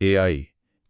AI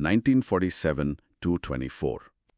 1947 to 24।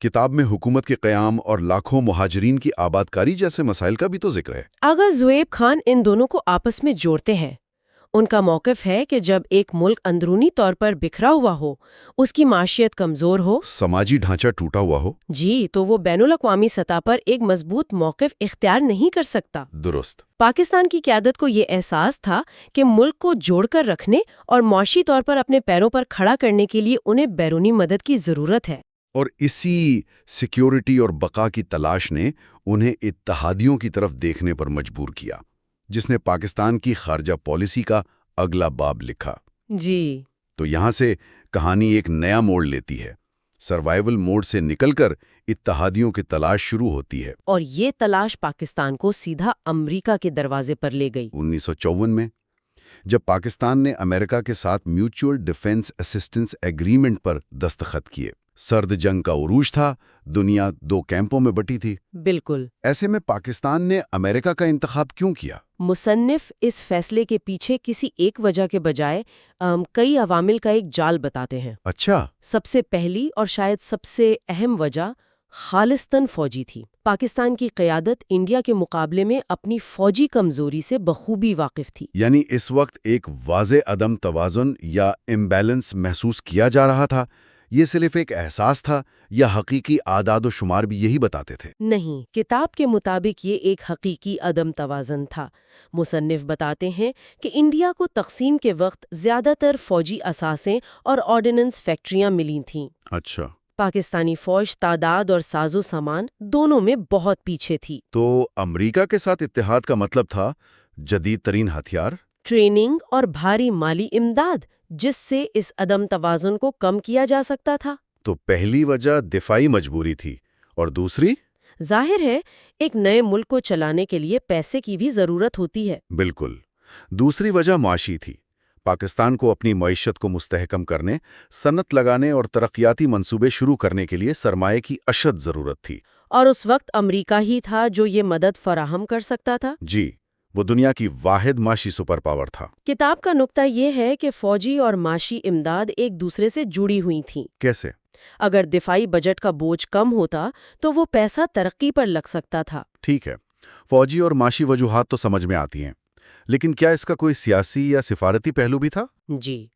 کتاب میں حکومت کے قیام اور لاکھوں مہاجرین کی آبادکاری جیسے مسائل کا بھی تو ذکر ہے۔ آغا زویب خان ان دونوں کو آپس میں جوڑتے ہیں۔ ان کا موقف ہے کہ جب ایک ملک اندرونی طور پر بکھرا ہوا ہو، اس کی معیشت کمزور ہو، سماجی ڈھانچہ ٹوٹا ہوا ہو، جی تو وہ بین الاقوامی سطح پر ایک مضبوط موقف اختیار نہیں کر سکتا۔ درست۔ پاکستان کی قیادت کو یہ احساس تھا کہ ملک کو جوڑ کر رکھنے اور معاشی طور پر اپنے پیروں پر کھڑا کرنے کے لیے انہیں بیرونی مدد کی ضرورت ہے۔ اور اسی سیکیورٹی اور بقا کی تلاش نے انہیں اتحادیوں کی طرف دیکھنے پر مجبور کیا، جس نے پاکستان کی خارجہ پالیسی کا اگلا باب لکھا۔ جی تو یہاں سے کہانی ایک نیا موڑ لیتی ہے۔ سروائیول موڈ سے نکل کر اتحادیوں کی تلاش شروع ہوتی ہے، اور یہ تلاش پاکستان کو سیدھا امریکہ کے دروازے پر لے گئی۔ 1954 میں جب پاکستان نے امریکہ کے ساتھ میوچول ڈیفنس اسسٹنس ایگریمنٹ پر دستخط کیے۔ سرد جنگ کا عروج تھا، دنیا دو کیمپوں میں بٹی تھی۔ بالکل۔ ایسے میں پاکستان نے امریکہ کا انتخاب کیوں کیا؟ مصنف اس فیصلے کے پیچھے کسی ایک وجہ کے بجائے کئی عوامل کا ایک جال بتاتے ہیں۔ اچھا۔ سب سے پہلی اور شاید سب سے اہم وجہ خالصتاً فوجی تھی۔ پاکستان کی قیادت انڈیا کے مقابلے میں اپنی فوجی کمزوری سے بخوبی واقف تھی۔ یعنی اس وقت ایک واضح عدم توازن یا امبیلنس محسوس کیا جا رہا تھا۔ یہ صرف ایک احساس تھا یا حقیقی اعداد و شمار بھی یہی بتاتے تھے؟ نہیں، کتاب کے مطابق یہ ایک حقیقی عدم توازن تھا۔ مصنف بتاتے ہیں کہ انڈیا کو تقسیم کے وقت زیادہ تر فوجی اثاثیں اور آرڈیننس فیکٹریاں ملی تھیں۔ اچھا۔ پاکستانی فوج تعداد اور ساز و سامان دونوں میں بہت پیچھے تھی۔ تو امریکہ کے ساتھ اتحاد کا مطلب تھا جدید ترین ہتھیار، ٹریننگ اور بھاری مالی امداد، جس سے اس عدم توازن کو کم کیا جا سکتا تھا۔ تو پہلی وجہ دفاعی مجبوری تھی اور دوسری؟ ظاہر ہے ایک نئے ملک کو چلانے کے لیے پیسے کی بھی ضرورت ہوتی ہے۔ بالکل۔ دوسری وجہ معاشی تھی۔ پاکستان کو اپنی معیشت کو مستحکم کرنے، صنعت لگانے اور ترقیاتی منصوبے شروع کرنے کے لیے سرمایہ کی اشد ضرورت تھی۔ اور اس وقت امریکہ ہی تھا جو یہ مدد فراہم کر سکتا تھا۔ جی، وہ دنیا کی واحد معاشی سپر پاور تھا۔ کتاب کا نقطہ یہ ہے کہ فوجی اور معاشی امداد ایک دوسرے سے جڑی ہوئی تھیں۔ کیسے؟ اگر دفاعی بجٹ کا بوجھ کم ہوتا تو وہ پیسہ ترقی پر لگ سکتا تھا۔ ٹھیک ہے، فوجی اور معاشی وجوہات تو سمجھ میں آتی ہیں، لیکن کیا اس کا کوئی سیاسی یا سفارتی پہلو بھی تھا؟ جی،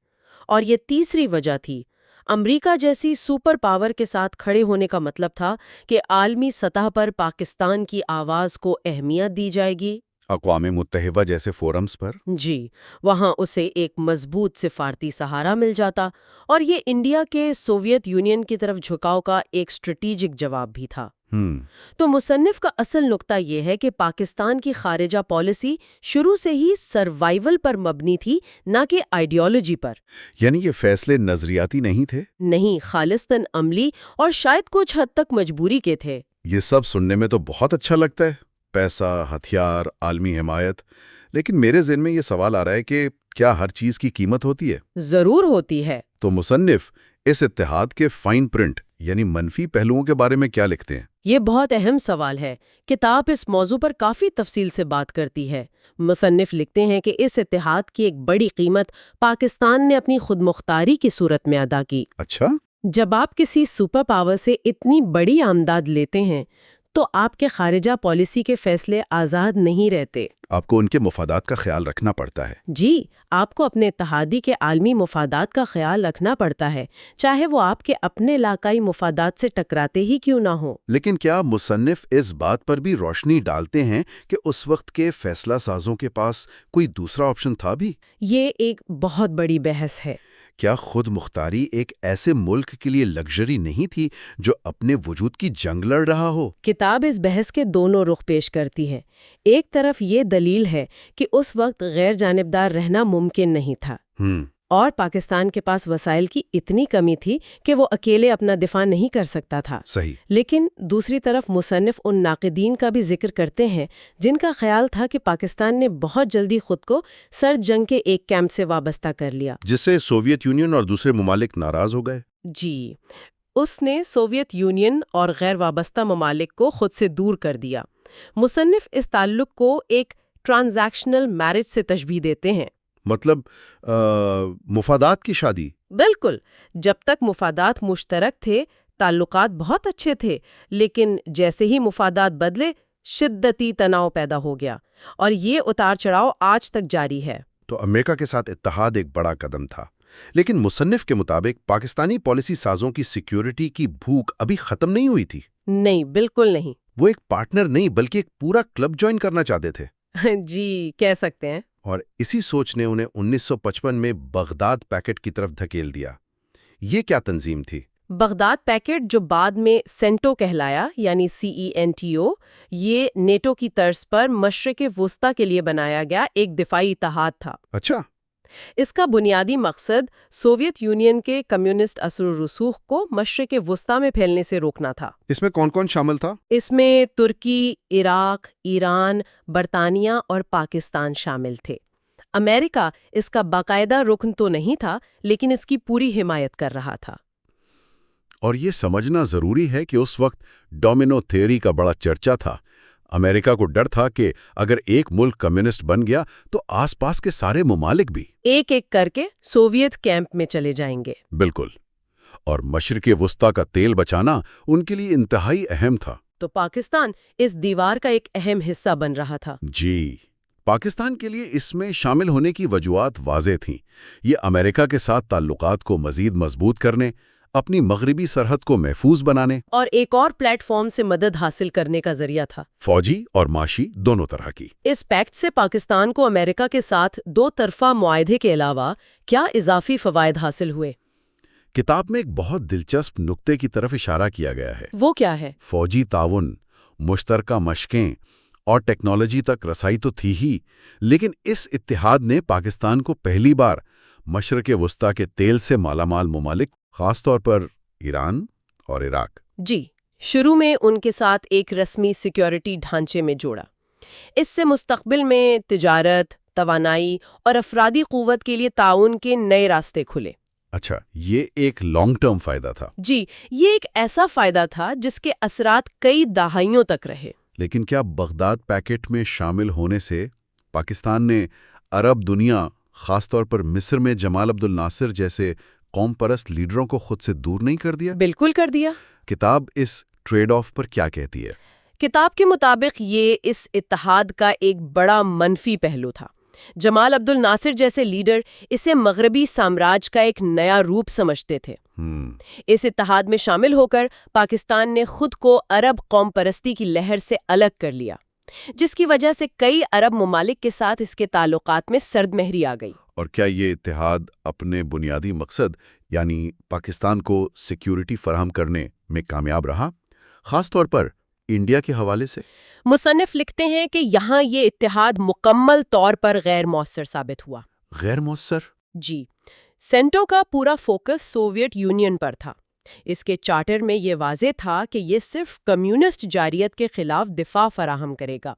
اور یہ تیسری وجہ تھی۔ امریکہ جیسی سپر پاور کے ساتھ کھڑے ہونے کا مطلب تھا کہ عالمی سطح پر پاکستان کی آواز کو اہمیت دی جائے گی۔ اقوام متحدہ جیسے فورمز پر؟ جی، وہاں اسے ایک مضبوط سفارتی سہارا مل جاتا، اور یہ انڈیا کے سوویت یونین کی طرف جھکاؤ کا ایک اسٹریٹجک جواب بھی تھا۔ تو مصنف کا اصل نقطہ یہ ہے کہ پاکستان کی خارجہ پالیسی شروع سے ہی سروائیول پر مبنی تھی، نہ کہ آئیڈیالوجی پر۔ یعنی یہ فیصلے نظریاتی نہیں تھے؟ نہیں، خالصتاً عملی اور شاید کچھ حد تک مجبوری کے تھے۔ یہ سب سننے میں تو بہت اچھا لگتا ہے، پیسہ، ہتھیار، عالمی حمایت، لیکن میرے ذہن میں یہ سوال آ رہا ہے کہ کیا ہر چیز کی قیمت ہوتی ہے؟ ضرور ہوتی ہے۔ تو مصنف اس اتحاد کے فائن پرنٹ یعنی منفی پہلوؤں کے بارے میں کیا لکھتے ہیں؟ یہ بہت اہم سوال ہے۔ کتاب اس موضوع پر کافی تفصیل سے بات کرتی ہے۔ مصنف لکھتے ہیں کہ اس اتحاد کی ایک بڑی قیمت پاکستان نے اپنی خود مختاری کی صورت میں ادا کی۔ اچھا؟ جب آپ کسی سپر پاور سے اتنی بڑی آمداد لیتے ہیں تو آپ کے خارجہ پالیسی کے فیصلے آزاد نہیں رہتے۔ آپ کو ان کے مفادات کا خیال رکھنا پڑتا ہے۔ جی، آپ کو اپنے اتحادی کے عالمی مفادات کا خیال رکھنا پڑتا ہے، چاہے وہ آپ کے اپنے علاقائی مفادات سے ٹکراتے ہی کیوں نہ ہوں۔ لیکن کیا مصنف اس بات پر بھی روشنی ڈالتے ہیں کہ اس وقت کے فیصلہ سازوں کے پاس کوئی دوسرا آپشن تھا بھی؟ یہ ایک بہت بڑی بحث ہے۔ کیا خود مختاری ایک ایسے ملک کے لیے لگژری نہیں تھی جو اپنے وجود کی جنگ لڑ رہا ہو؟ کتاب اس بحث کے دونوں رخ پیش کرتی ہے۔ ایک طرف یہ دلیل ہے کہ اس وقت غیر جانبدار رہنا ممکن نہیں تھا، اور پاکستان کے پاس وسائل کی اتنی کمی تھی کہ وہ اکیلے اپنا دفاع نہیں کر سکتا تھا۔ صحیح۔ لیکن دوسری طرف مصنف ان ناقدین کا بھی ذکر کرتے ہیں جن کا خیال تھا کہ پاکستان نے بہت جلدی خود کو سرد جنگ کے ایک کیمپ سے وابستہ کر لیا، جس سے سوویت یونین اور دوسرے ممالک ناراض ہو گئے۔ جی، اس نے سوویت یونین اور غیر وابستہ ممالک کو خود سے دور کر دیا۔ مصنف اس تعلق کو ایک ٹرانزیکشنل میرج سے تشبیہ دیتے ہیں۔ مطلب مفادات کی شادی؟ بالکل، جب تک مفادات مشترک تھے تعلقات بہت اچھے تھے، لیکن جیسے ہی مفادات بدلے شدتی تناؤ پیدا ہو گیا، اور یہ اتار چڑھاؤ آج تک جاری ہے۔ تو امریکہ کے ساتھ اتحاد ایک بڑا قدم تھا، لیکن مصنف کے مطابق پاکستانی پالیسی سازوں کی سیکیورٹی کی بھوک ابھی ختم نہیں ہوئی تھی۔ نہیں، بالکل نہیں۔ وہ ایک پارٹنر نہیں بلکہ ایک پورا کلب جوائن کرنا چاہتے تھے، جی، کہہ سکتے ہیں۔ اور اسی سوچ نے انہیں 1955 میں بغداد پیکٹ کی طرف دھکیل دیا۔ یہ کیا تنظیم تھی؟ بغداد پیکٹ، جو بعد میں سینٹو کہلایا، یعنی CENTO، یہ نیٹو کی طرز پر مشرق وسطیٰ کے لیے بنایا گیا ایک دفاعی اتحاد تھا۔ اچھا، اس کا بنیادی مقصد سوویت یونین کے کمیونسٹ اثر و رسوخ کو مشرق وسطیٰ میں پھیلنے سے روکنا تھا۔ اس میں کون کون شامل تھا؟ اس میں ترکی، عراق، ایران، برطانیہ اور پاکستان شامل تھے۔ امریکہ اس کا باقاعدہ رکن تو نہیں تھا، لیکن اس کی پوری حمایت کر رہا تھا۔ اور یہ سمجھنا ضروری ہے کہ اس وقت ڈومینو تھیوری کا بڑا چرچا تھا۔ امریکہ کو ڈر تھا کہ اگر ایک ملک کمیونسٹ بن گیا تو آس پاس کے سارے ممالک بھی ایک ایک کر کے سوویت کیمپ میں چلے جائیں گے۔ بالکل، اور مشرق وسطیٰ کا تیل بچانا ان کے لیے انتہائی اہم تھا۔ تو پاکستان اس دیوار کا ایک اہم حصہ بن رہا تھا۔ جی، پاکستان کے لیے اس میں شامل ہونے کی وجوہات واضح تھیں۔ یہ امریکہ کے ساتھ تعلقات کو مزید مضبوط کرنے، اپنی مغربی سرحد کو محفوظ بنانے، اور ایک اور پلیٹ فارم سے مدد حاصل کرنے کا ذریعہ تھا، فوجی اور معاشی دونوں طرح کی۔ اس پیکٹ سے پاکستان کو امریکہ کے ساتھ دو طرفہ معاہدے کے علاوہ کیا اضافی فوائد حاصل ہوئے؟ کتاب میں ایک بہت دلچسپ نقطے کی طرف اشارہ کیا گیا ہے۔ وہ کیا ہے؟ فوجی تعاون، مشترکہ مشقیں اور ٹیکنالوجی تک رسائی تو تھی ہی، لیکن اس اتحاد نے پاکستان کو پہلی بار مشرق وسطیٰ کے تیل سے مالا مال ممالک، خاص طور پر ایران اور عراق، جی، شروع میں ان کے ساتھ ایک رسمی سیکیورٹی ڈھانچے میں جوڑا۔ اس سے مستقبل میں تجارت، توانائی اور افرادی قوت کے لیے تعاون کے نئے راستے کھلے۔ اچھا، یہ ایک لانگ ٹرم فائدہ تھا۔ جی، یہ ایک ایسا فائدہ تھا جس کے اثرات کئی دہائیوں تک رہے۔ لیکن کیا بغداد پیکٹ میں شامل ہونے سے پاکستان نے عرب دنیا، خاص طور پر مصر میں جمال عبد الناصر جیسے قوم پرست لیڈروں کو خود سے دور نہیں کر دیا؟ بالکل کر دیا۔ کتاب اس ٹریڈ آف پر کیا کہتی ہے؟ کتاب کے مطابق یہ اس اتحاد کا ایک بڑا منفی پہلو تھا۔ جمال عبد الناصر جیسے لیڈر اسے مغربی سامراج کا ایک نیا روپ سمجھتے تھے۔ اس اتحاد میں شامل ہو کر پاکستان نے خود کو عرب قوم پرستی کی لہر سے الگ کر لیا، جس کی وجہ سے کئی عرب ممالک کے ساتھ اس کے تعلقات میں سرد مہری آ گئی۔ اور کیا یہ اتحاد اپنے بنیادی مقصد یعنی پاکستان کو سیکیورٹی فراہم کرنے میں کامیاب رہا، خاص طور پر انڈیا کے حوالے سے؟ مصنف لکھتے ہیں کہ یہاں یہ اتحاد مکمل طور پر غیر مؤثر ثابت ہوا۔ غیر مؤثر؟ جی، سینٹو کا پورا فوکس سوویت یونین پر تھا۔ اس کے چارٹر میں یہ واضح تھا کہ یہ صرف کمیونسٹ جارحیت کے خلاف دفاع فراہم کرے گا۔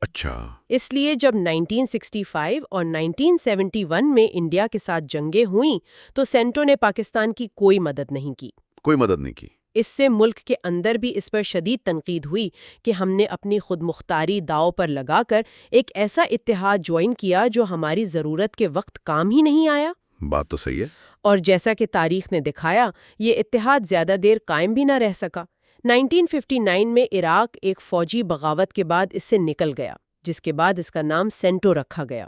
اچھا، اس لیے جب 1965 اور 1971 میں انڈیا کے ساتھ جنگیں ہوئیں تو سینٹو نے پاکستان کی کوئی مدد نہیں کی۔ کوئی مدد نہیں کی۔ اس سے ملک کے اندر بھی اس پر شدید تنقید ہوئی کہ ہم نے اپنی خود مختاری داؤ پر لگا کر ایک ایسا اتحاد جوائن کیا جو ہماری ضرورت کے وقت کام ہی نہیں آیا۔ بات تو صحیح ہے۔ اور جیسا کہ تاریخ نے دکھایا، یہ اتحاد زیادہ دیر قائم بھی نہ رہ سکا۔ 1959 میں عراق ایک فوجی بغاوت کے بعد اس سے نکل گیا، جس کے بعد اس کا نام سینٹو رکھا گیا۔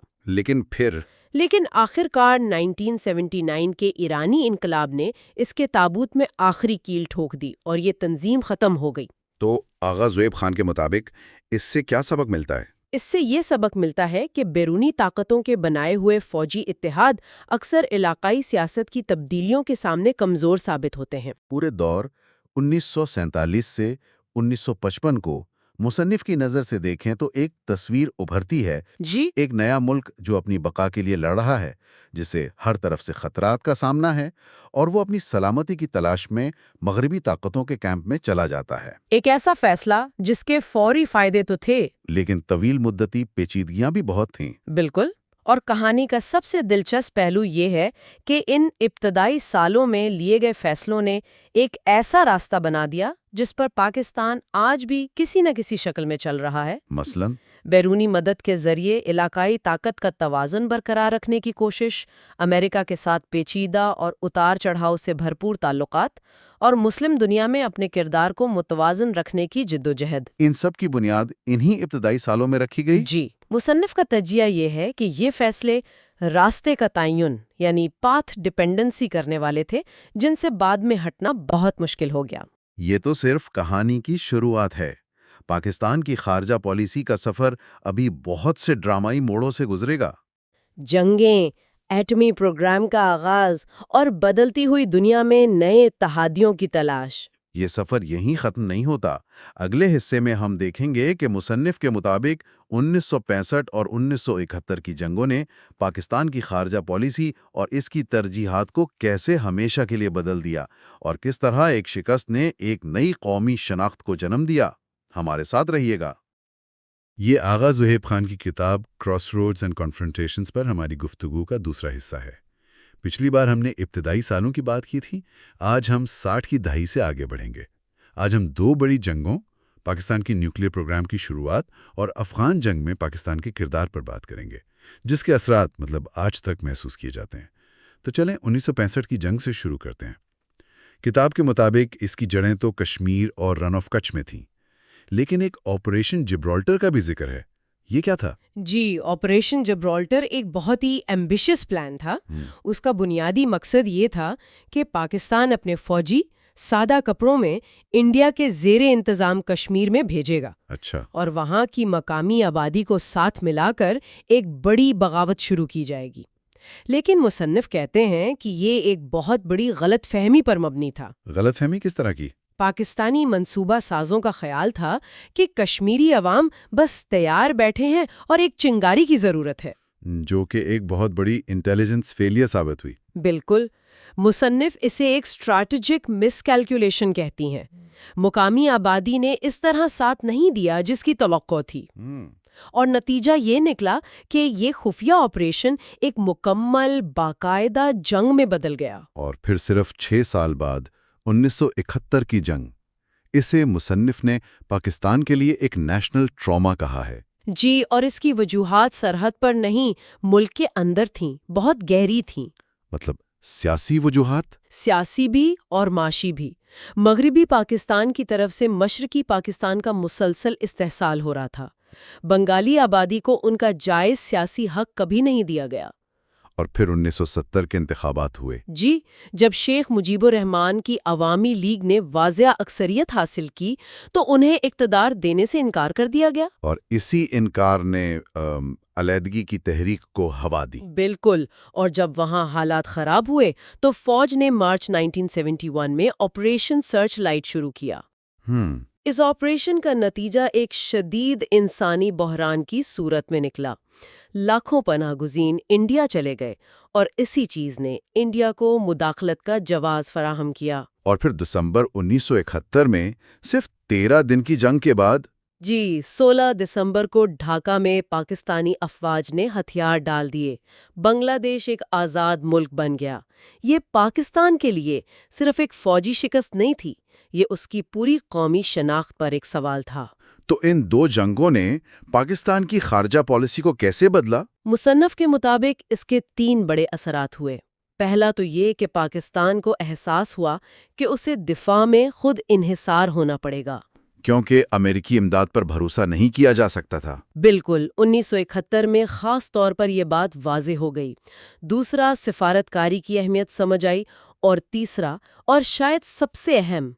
لیکن آخر کار 1979 کے ایرانی انقلاب نے اس کے تابوت میں آخری کیل ٹھوک دی اور یہ تنظیم ختم ہو گئی۔ تو آغا زویب خان کے مطابق اس سے کیا سبق ملتا ہے؟ اس سے یہ سبق ملتا ہے کہ بیرونی طاقتوں کے بنائے ہوئے فوجی اتحاد اکثر علاقائی سیاست کی تبدیلیوں کے سامنے کمزور ثابت ہوتے ہیں۔ پورے دور 1947 سے 1955 کو مصنف کی نظر سے دیکھیں تو ایک تصویر ابھرتی ہے، ایک نیا ملک جو اپنی بقا کے لیے لڑ رہا ہے، جسے ہر طرف سے خطرات کا سامنا ہے، اور وہ اپنی سلامتی کی تلاش میں مغربی طاقتوں کے کیمپ میں چلا جاتا ہے۔ ایک ایسا فیصلہ جس کے فوری فائدے تو تھے، لیکن طویل مدتی پیچیدگیاں بھی بہت تھیں۔ بالکل، اور کہانی کا سب سے دلچسپ پہلو یہ ہے کہ ان ابتدائی سالوں میں لیے گئے فیصلوں نے ایک ایسا راستہ بنا دیا جس پر پاکستان آج بھی کسی نہ کسی شکل میں چل رہا ہے۔ بیرونی مدد کے ذریعے علاقائی طاقت کا توازن برقرار رکھنے کی کوشش، امریکہ کے ساتھ پیچیدہ اور اتار چڑھاؤ سے بھرپور تعلقات، اور مسلم دنیا میں اپنے کردار کو متوازن رکھنے کی جدوجہد۔ ان سب کی بنیاد انہی ابتدائی سالوں میں رکھی گئی؟ جی، مصنف کا تجزیہ یہ ہے کہ یہ فیصلے راستے کا تعین یعنی پاتھ ڈیپینڈنسی کرنے والے تھے، جن سے بعد میں ہٹنا بہت مشکل ہو گیا۔ یہ تو صرف کہانی کی شروعات ہے۔ پاکستان کی خارجہ پالیسی کا سفر ابھی بہت سے ڈرامائی موڑوں سے گزرے گا۔ جنگیں، ایٹمی پروگرام کا آغاز اور بدلتی ہوئی دنیا میں نئے اتحادیوں کی تلاش۔ یہ سفر یہیں ختم نہیں ہوتا۔ اگلے حصے میں ہم دیکھیں گے کہ مصنف کے مطابق 1965 اور 1971 کی جنگوں نے پاکستان کی خارجہ پالیسی اور اس کی ترجیحات کو کیسے ہمیشہ کے لیے بدل دیا، اور کس طرح ایک شکست نے ایک نئی قومی شناخت کو جنم دیا۔ ہمارے ساتھ رہیے گا۔ یہ آغا زہیب خان کی کتاب کراس روڈز اینڈ کنفرنٹیشنز پر ہماری گفتگو کا دوسرا حصہ ہے۔ پچھلی بار ہم نے ابتدائی سالوں کی بات کی تھی، آج ہم 60 کی دہائی سے آگے بڑھیں گے۔ آج ہم دو بڑی جنگوں، پاکستان کی نیوکلیئر پروگرام کی شروعات اور افغان جنگ میں پاکستان کے کردار پر بات کریں گے، جس کے اثرات آج تک محسوس کیے جاتے ہیں۔ تو چلیں 1965 کی جنگ سے شروع کرتے ہیں۔ کتاب کے مطابق اس کی جڑیں تو کشمیر اور رن آف کچھ میں تھیں، لیکن ایک آپریشن جبرالٹر کا بھی ذکر ہے۔ یہ کیا تھا؟ جی، آپریشن جبرالٹر ایک بہت ہی ایمبیشس پلان تھا۔ اس کا بنیادی مقصد یہ تھا کہ پاکستان اپنے فوجی سادہ کپڑوں میں انڈیا کے زیر انتظام کشمیر میں بھیجے گا۔ اچھا۔ اور وہاں کی مقامی آبادی کو ساتھ ملا کر ایک بڑی بغاوت شروع کی جائے گی۔ لیکن مصنف کہتے ہیں کہ یہ ایک بہت بڑی غلط فہمی پر مبنی تھا۔ غلط فہمی کس طرح کی؟ پاکستانی منصوبہ سازوں کا خیال تھا کہ کشمیری عوام بس تیار بیٹھے ہیں اور ایک چنگاری کی ضرورت ہے، جو کہ ایک بہت بڑی انٹیلیجنس فیلئر ثابت ہوئی۔ بالکل۔ مصنف اسے ایک اسٹریٹجک مس کیلکولیشن کہتی ہیں۔ مقامی آبادی نے اس طرح ساتھ نہیں دیا جس کی توقع تھی، اور نتیجہ یہ نکلا کہ یہ خفیہ آپریشن ایک مکمل باقاعدہ جنگ میں بدل گیا۔ اور پھر صرف 6 سال بعد 1971 کی جنگ، اسے مصنف نے پاکستان کے لیے ایک نیشنل ٹراما کہا ہے۔ جی، اور اس کی وجوہات سرحد پر نہیں، ملک کے اندر تھیں، بہت گہری تھیں۔ سیاسی وجوہات؟ سیاسی بھی اور معاشی بھی۔ مغربی پاکستان کی طرف سے مشرقی پاکستان کا مسلسل استحصال ہو رہا تھا۔ بنگالی آبادی کو ان کا جائز سیاسی حق کبھی نہیں دیا گیا۔ اور پھر 1970 کے انتخابات ہوئے۔ جی، جب شیخ مجیب الرحمان کی عوامی لیگ نے واضح اکثریت حاصل کی تو انہیں اقتدار دینے سے انکار کر دیا گیا۔ اور اسی انکار نے علیحدگی کی تحریک کو ہوا دی۔ بالکل، اور جب وہاں حالات خراب ہوئے تو فوج نے مارچ 1971 میں آپریشن سرچ لائٹ شروع کیا۔ اس آپریشن کا نتیجہ ایک شدید انسانی بحران کی صورت میں نکلا۔ لاکھوں پناہ گزین انڈیا چلے گئے، اور اسی چیز نے انڈیا کو مداخلت کا جواز فراہم کیا۔ اور پھر دسمبر 1971 میں صرف 13 دن کی جنگ کے بعد، جی، 16 دسمبر کو ڈھاکہ میں پاکستانی افواج نے ہتھیار ڈال دیے۔ بنگلہ دیش ایک آزاد ملک بن گیا۔ یہ پاکستان کے لیے صرف ایک فوجی شکست نہیں تھی، یہ اس کی پوری قومی شناخت پر ایک سوال تھا۔ تو ان دو جنگوں نے پاکستان کی خارجہ پالیسی کو کیسے بدلا؟ مصنف کے مطابق اس کے 3 بڑے اثرات ہوئے۔ پہلا تو یہ کہ پاکستان کو احساس ہوا کہ اسے دفاع میں خود انحصار ہونا پڑے گا، کیونکہ امریکی امداد پر بھروسہ نہیں کیا جا سکتا تھا۔ بالکل، 1971 میں خاص طور پر یہ بات واضح ہو گئی۔ دوسرا، سفارتکاری کی اہمیت سمجھ آئی، اور تیسرا اور شاید سب سے اہم،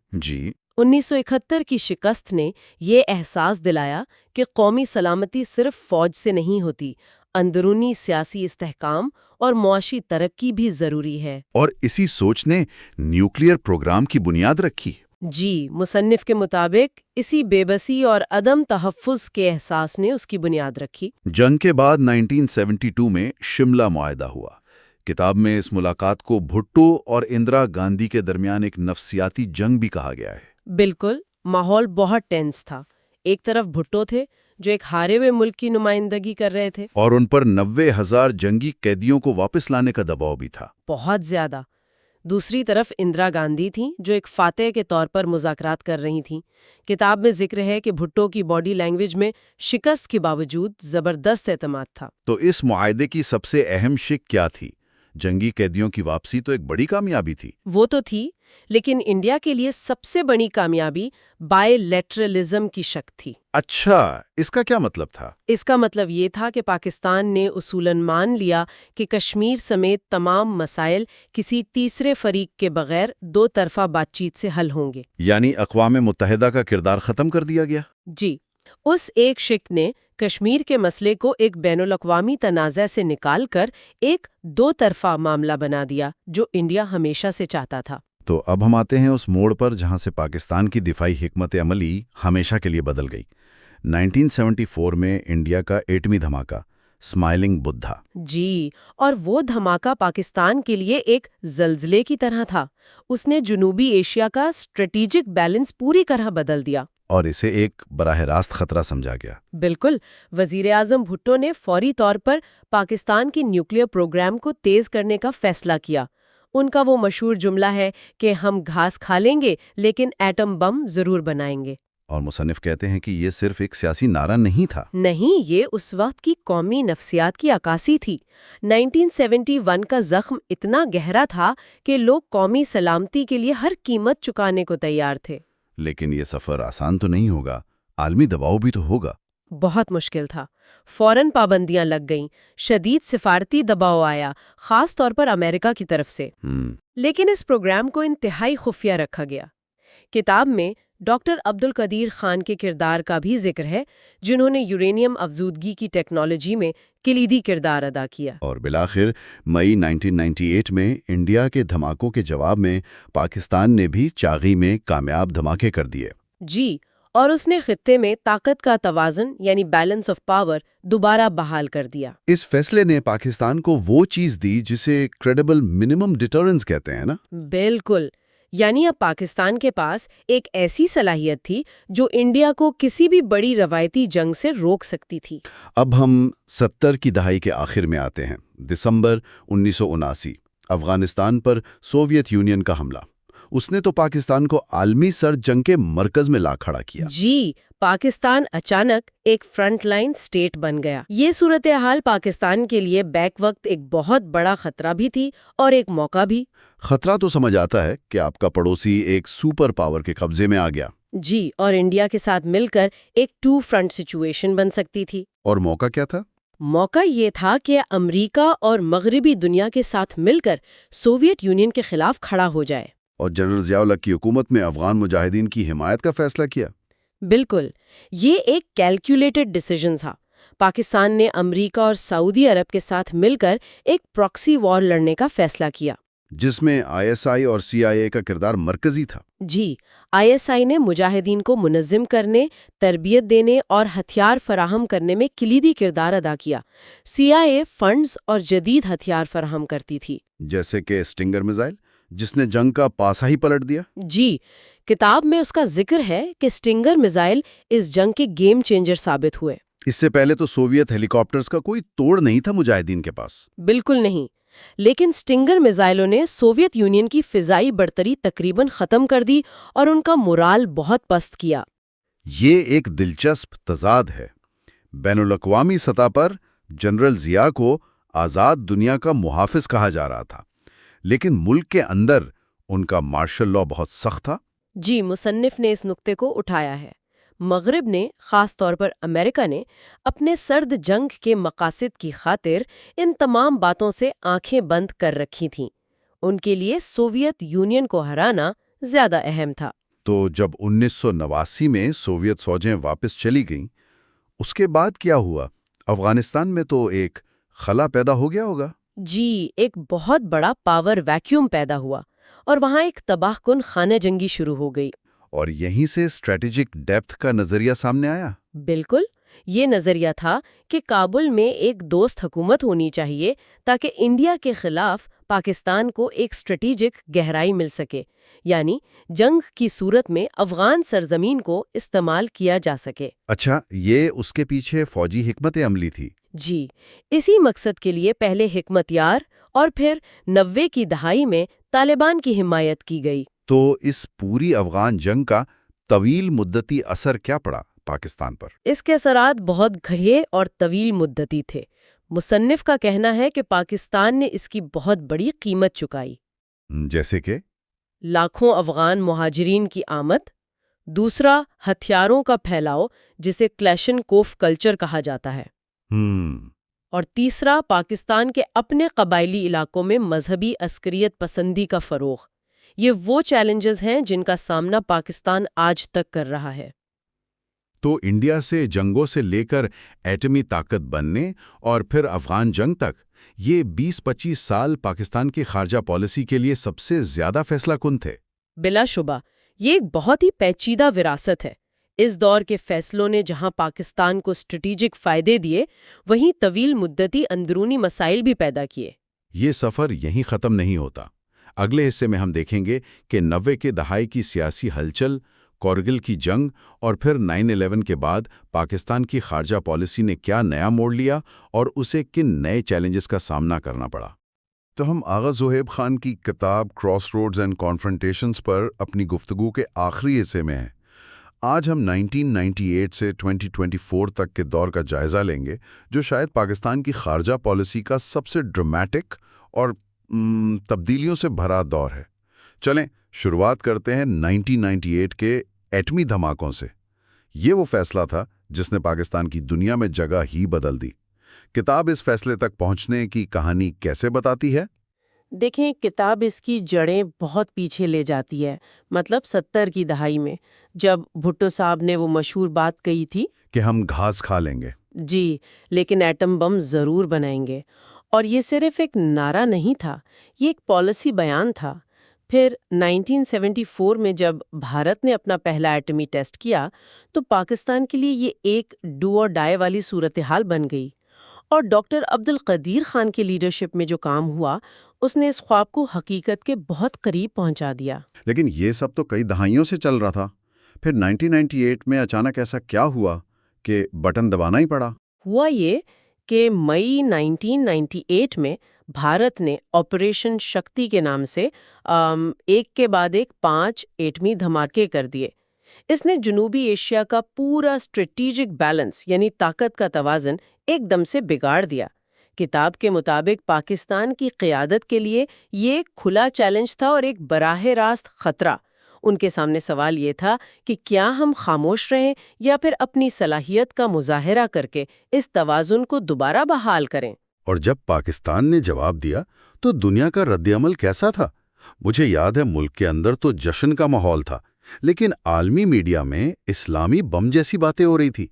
1971 کی شکست نے یہ احساس دلایا کہ قومی سلامتی صرف فوج سے نہیں ہوتی، اندرونی سیاسی استحکام اور معاشی ترقی بھی ضروری ہے۔ اور اسی سوچ نے نیوکلیئر پروگرام کی بنیاد رکھی۔ جی، مصنف کے مطابق اسی بے بسی اور عدم تحفظ کے احساس نے اس کی بنیاد رکھی۔ جنگ کے بعد 1972 میں شملہ معاہدہ ہوا۔ کتاب میں اس ملاقات کو بھٹو اور اندرا گاندھی کے درمیان ایک نفسیاتی جنگ بھی کہا گیا ہے۔ بالکل، ماحول بہت ٹینس تھا۔ ایک طرف بھٹو تھے جو ایک ہارے ہوئے ملک کی نمائندگی کر رہے تھے، اور ان پر 90,000 جنگی قیدیوں کو واپس لانے کا دباؤ بھی تھا۔ بہت زیادہ۔ دوسری طرف اندرا گاندھی تھیں جو ایک فاتح کے طور پر مذاکرات کر رہی تھیں۔ کتاب میں ذکر ہے کہ بھٹو کی باڈی لینگویج میں شکست کے باوجود زبردست اعتماد تھا۔ تو اس معاہدے کی سب سے اہم شک کیا تھی؟ جنگی قیدیوں کی واپسی تو ایک بڑی کامیابی تھی۔ وہ تو تھی، لیکن انڈیا کے لیے سب سے بڑی کامیابی بائی لیٹرلزم کی شک تھی۔ اچھا، اس کا کیا مطلب تھا؟ اس کا مطلب یہ تھا کہ پاکستان نے اصولاً مان لیا کہ کشمیر سمیت تمام مسائل کسی تیسرے فریق کے بغیر دو طرفہ بات چیت سے حل ہوں گے۔ یعنی اقوام متحدہ کا کردار ختم کر دیا گیا؟ جی، اس ایک شک نے کشمیر کے مسئلے کو ایک بین الاقوامی تنازع سے نکال کر ایک دو طرفہ معاملہ بنا دیا جو انڈیا ہمیشہ سے چاہتا تھا۔ تو اب ہم آتے ہیں اس موڑ پر جہاں سے پاکستان کی دفاعی حکمت عملی ہمیشہ کے لیے بدل گئی۔ 1974 میں انڈیا کا ایٹمی دھماکہ اسمائلنگ بدھا۔ جی، اور وہ دھماکہ پاکستان کے لیے ایک زلزلے کی طرح تھا۔ اس نے جنوبی ایشیا کا اسٹریٹجک بیلنس پوری طرح بدل دیا اور اسے ایک براہ راست خطرہ سمجھا گیا۔ بالکل، وزیر اعظم بھٹو نے فوری طور پر پاکستان کی نیوکلیئر پروگرام کو تیز کرنے کا فیصلہ کیا۔ ان کا وہ مشہور جملہ ہے کہ ہم گھاس کھا لیں گے لیکن ایٹم بم ضرور بنائیں گے۔ اور مصنف کہتے ہیں کہ یہ صرف ایک سیاسی نعرہ نہیں تھا۔ نہیں، یہ اس وقت کی قومی نفسیات کی عکاسی تھی۔ 1971 کا زخم اتنا گہرا تھا کہ لوگ قومی سلامتی کے لیے ہر قیمت چکانے کو تیار تھے۔ لیکن یہ سفر آسان تو نہیں ہوگا، عالمی دباؤ بھی تو ہوگا۔ بہت مشکل تھا۔ فوراً پابندیاں لگ گئیں، شدید سفارتی دباؤ آیا، خاص طور پر امریکہ کی طرف سے۔ لیکن اس پروگرام کو انتہائی خفیہ رکھا گیا۔ کتاب میں ڈاکٹر عبدالقدیر خان کے کردار کا بھی ذکر ہے، جنہوں نے یورینیم افزودگی کی ٹیکنالوجی میں کلیدی کردار ادا کیا۔ اور بالآخر مئی 1998 میں انڈیا کے دھماکوں کے جواب میں پاکستان نے بھی چاغی میں کامیاب دھماکے کر دیے۔ جی، اور اس نے خطے میں طاقت کا توازن یعنی بیلنس آف پاور دوبارہ بحال کر دیا۔ اس فیصلے نے پاکستان کو وہ چیز دی جسے کریڈیبل منیمم ڈیٹرنس کہتے ہیں نا؟ بالکل، یعنی اب پاکستان کے پاس ایک ایسی صلاحیت تھی جو انڈیا کو کسی بھی بڑی روایتی جنگ سے روک سکتی تھی۔ اب ہم 70 کی دہائی کے آخر میں آتے ہیں۔ دسمبر 1979 افغانستان پر سوویت یونین کا حملہ۔ اس نے تو پاکستان کو عالمی سرد جنگ کے مرکز میں لا کھڑا کیا۔ جی، پاکستان اچانک ایک فرنٹ لائن سٹیٹ بن گیا۔ یہ صورتحال پاکستان کے لیے بیک وقت ایک بہت بڑا خطرہ بھی تھی اور ایک موقع بھی۔ خطرہ تو سمجھ آتا ہے کہ آپ کا پڑوسی ایک سپر پاور کے قبضے میں آ گیا۔ جی، اور انڈیا کے ساتھ مل کر ایک ٹو فرنٹ سچویشن بن سکتی تھی۔ اور موقع کیا تھا؟ موقع یہ تھا کہ امریکہ اور مغربی دنیا کے ساتھ مل کر سوویت یونین کے خلاف کھڑا ہو جائے۔ اور جنرل ضیاء الحق کی حکومت میں افغان مجاہدین کی حمایت کا فیصلہ کیا۔ بالکل، یہ ایک کیلکولیٹڈ ڈیسیژن تھا۔ پاکستان نے امریکہ اور سعودی عرب کے ساتھ مل کر ایک پراکسی وار لڑنے کا فیصلہ کیا، جس میں ISI اور CIA کا کردار مرکزی تھا۔ جی، ISI نے مجاہدین کو منظم کرنے، تربیت دینے اور ہتھیار فراہم کرنے میں کلیدی کردار ادا کیا۔ CIA فنڈز اور جدید ہتھیار فراہم کرتی تھی، جیسے کہ اسٹنگر میزائل، جس نے جنگ کا پاسا ہی پلٹ دیا۔ جی، کتاب میں اس کا ذکر ہے کہ اسٹنگر میزائل اس جنگ کے گیم چینجر ثابت ہوئے۔ اس سے پہلے تو سوویت ہیلی کاپٹرز کا کوئی توڑ نہیں تھا مجاہدین کے پاس۔ بالکل نہیں، لیکن اسٹنگر میزائلوں نے سوویت یونین کی فضائی برتری تقریباً ختم کر دی اور ان کا مورال بہت پست کیا۔ یہ ایک دلچسپ تضاد ہے۔ بین الاقوامی سطح پر جنرل ضیاء کو آزاد دنیا کا محافظ کہا جا رہا تھا، لیکن ملک کے اندر ان کا مارشل لا بہت سخت تھا۔ جی، مصنف نے اس نقطے کو اٹھایا ہے۔ مغرب نے، خاص طور پر امریکہ نے، اپنے سرد جنگ کے مقاصد کی خاطر ان تمام باتوں سے آنکھیں بند کر رکھی تھیں۔ ان کے لیے سوویت یونین کو ہرانا زیادہ اہم تھا۔ تو جب 1989 میں سوویت فوجیں واپس چلی گئیں، اس کے بعد کیا ہوا؟ افغانستان میں تو ایک خلا پیدا ہو گیا ہوگا۔ جی، ایک بہت بڑا پاور ویکیوم پیدا ہوا اور وہاں ایک تباہ کن خانہ جنگی شروع ہو گئی۔ اور یہیں سے اسٹریٹجک ڈیپتھ کا نظریہ سامنے آیا۔ بالکل، یہ نظریہ تھا کہ کابل میں ایک دوست حکومت ہونی چاہیے تاکہ انڈیا کے خلاف پاکستان کو ایک اسٹریٹجک گہرائی مل سکے، یعنی جنگ کی صورت میں افغان سرزمین کو استعمال کیا جا سکے۔ اچھا، یہ اس کے پیچھے فوجی حکمت عملی تھی۔ جی، اسی مقصد کے لیے پہلے حکمت یار اور پھر 90 کی دہائی میں طالبان کی حمایت کی گئی۔ تو اس پوری افغان جنگ کا طویل مدتی اثر کیا پڑا پاکستان پر؟ اس کے اثرات بہت گہرے اور طویل مدتی تھے۔ مصنف کا کہنا ہے کہ پاکستان نے اس کی بہت بڑی قیمت چکائی، جیسے کہ لاکھوں افغان مہاجرین کی آمد، دوسرا ہتھیاروں کا پھیلاؤ جسے کلیشنکوف کلچر کہا جاتا ہے، اور تیسرا پاکستان کے اپنے قبائلی علاقوں میں مذہبی عسکریت پسندی کا فروغ۔ یہ وہ چیلنجز ہیں جن کا سامنا پاکستان آج تک کر رہا ہے۔ تو انڈیا سے جنگوں سے لے کر ایٹمی طاقت بننے اور پھر افغان جنگ تک، یہ 20-25 سال پاکستان کی خارجہ پالیسی کے لیے سب سے زیادہ فیصلہ کن تھے۔ بلا شبہ یہ ایک بہت ہی پیچیدہ وراثت ہے۔ اس دور کے فیصلوں نے جہاں پاکستان کو اسٹریٹجک فائدے دیے، وہیں طویل مدتی اندرونی مسائل بھی پیدا کیے۔ یہ سفر یہیں ختم نہیں ہوتا۔ اگلے حصے میں ہم دیکھیں گے کہ 90 کے دہائی کی سیاسی ہلچل، کورگل کی جنگ اور پھر 9/11 کے بعد پاکستان کی خارجہ پالیسی نے کیا نیا موڑ لیا اور اسے کن نئے چیلنجز کا سامنا کرنا پڑا۔ تو ہم آغا زہیب خان کی کتاب کراس روڈز اینڈ کانفرنٹیشنز پر اپنی گفتگو کے آخری حصے میں ہیں۔ آج ہم 1998 سے 2024 تک کے دور کا جائزہ لیں گے، جو شاید پاکستان کی خارجہ پالیسی کا سب سے ڈرامٹک اور تبدیلیوں سے بھرا دور ہے۔ چلیں شروعات کرتے ہیں 1998 کے ایٹمی دھماکوں سے۔ یہ وہ فیصلہ تھا جس نے پاکستان کی دنیا میں جگہ ہی بدل دی۔ کتاب اس فیصلے تک پہنچنے کی کہانی کیسے بتاتی ہے؟ دیکھیں، کتاب اس کی جڑیں بہت پیچھے لے جاتی ہے، مطلب 70 کی دہائی میں، جب بھٹو صاحب نے وہ مشہور بات کہی تھی کہ ہم گھاس کھا لیں گے، جی، لیکن ایٹم بم ضرور بنائیں گے۔ اور یہ صرف ایک نعرہ نہیں تھا، یہ ایک پالیسی بیان تھا۔ پھر 1974 میں جب بھارت نے اپنا پہلا ایٹمی ٹیسٹ کیا تو پاکستان کے لیے یہ ایک ڈو اور ڈائی والی صورتحال بن گئی، اور ڈاکٹر عبدالقدیر خان کی لیڈرشپ میں جو کام ہوا اس نے اس خواب کو حقیقت کے بہت قریب پہنچا دیا۔ لیکن یہ سب تو کئی دہائیوں سے چل رہا تھا۔ پھر 1998 میں اچانک ایسا کیا ہوا کہ بٹن دبانا ہی پڑا؟ ہوا یہ کہ مئی 1998 میں بھارت نے آپریشن شکتی کے نام سے ایک کے بعد ایک 5 ایٹمی دھماکے کر دیے۔ اس نے جنوبی ایشیا کا پورا اسٹریٹجک بیلنس یعنی طاقت کا توازن ایک دم سے بگاڑ دیا۔ کتاب کے مطابق پاکستان کی قیادت کے لیے یہ ایک کھلا چیلنج تھا اور ایک براہ راست خطرہ۔ ان کے سامنے سوال یہ تھا کہ کیا ہم خاموش رہیں یا پھر اپنی صلاحیت کا مظاہرہ کر کے اس توازن کو دوبارہ بحال کریں۔ اور جب پاکستان نے جواب دیا تو دنیا کا رد عمل کیسا تھا؟ مجھے یاد ہے ملک کے اندر تو جشن کا ماحول تھا، لیکن عالمی میڈیا میں اسلامی بم جیسی باتیں ہو رہی تھی۔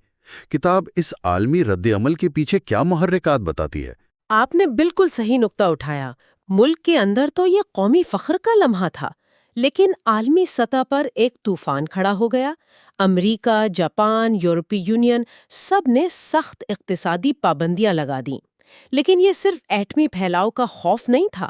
کتاب اس عالمی رد عمل کے پیچھے کیا محرکات بتاتی ہے؟ آپ نے بالکل صحیح نقطہ اٹھایا۔ ملک کے اندر تو یہ قومی فخر کا لمحہ تھا، لیکن عالمی سطح پر ایک طوفان کھڑا ہو گیا۔ امریکہ، جاپان، یورپی یونین سب نے سخت اقتصادی پابندیاں لگا دیں۔ لیکن یہ صرف ایٹمی پھیلاؤ کا خوف نہیں تھا۔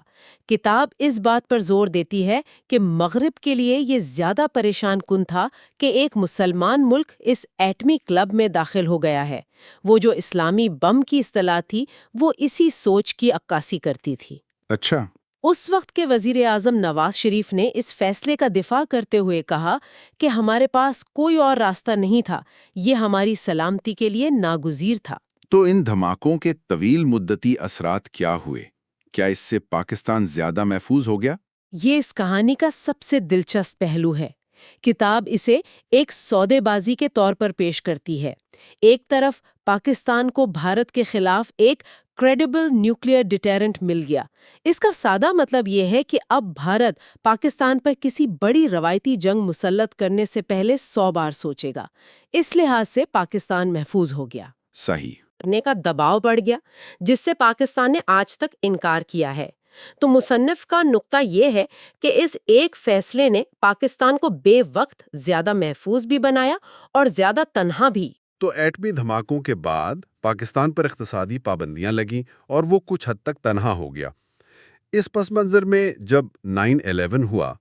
کتاب اس بات پر زور دیتی ہے کہ مغرب کے لیے یہ زیادہ پریشان کن تھا کہ ایک مسلمان ملک اس ایٹمی کلب میں داخل ہو گیا ہے۔ وہ جو اسلامی بم کی اصطلاح تھی وہ اسی سوچ کی عکاسی کرتی تھی۔ اچھا۔ اس وقت کے وزیر اعظم نواز شریف نے اس فیصلے کا دفاع کرتے ہوئے کہا کہ ہمارے پاس کوئی اور راستہ نہیں تھا، یہ ہماری سلامتی کے لیے ناگزیر تھا۔ تو ان دھماکوں کے طویل مدتی اثرات کیا ہوئے؟ کیا اس سے پاکستان زیادہ محفوظ ہو گیا؟ یہ اس کہانی کا سب سے دلچسپ پہلو ہے۔ کتاب اسے ایک سودے بازی کے طور پر پیش کرتی ہے۔ ایک طرف پاکستان کو بھارت کے خلاف ایک کریڈیبل نیوکلیئر ڈیٹرنٹ مل گیا۔ اس کا سادہ مطلب یہ ہے کہ اب بھارت پاکستان پر کسی بڑی روایتی جنگ مسلط کرنے سے پہلے 100 بار سوچے گا۔ اس لحاظ سے پاکستان محفوظ ہو گیا۔ صحیح۔ کرنے کا دباؤ بڑھ گیا جس سے پاکستان نے آج تک انکار کیا ہے۔ تو مصنف کا نقطہ یہ ہے کہ اس ایک فیصلے نے پاکستان کو بے وقت زیادہ محفوظ بھی بنایا اور زیادہ تنہا بھی۔ تو ایٹمی دھماکوں کے بعد پاکستان پر اقتصادی پابندیاں لگیں اور وہ کچھ حد تک تنہا ہو گیا۔ اس پس منظر میں جب 9/11 ہوا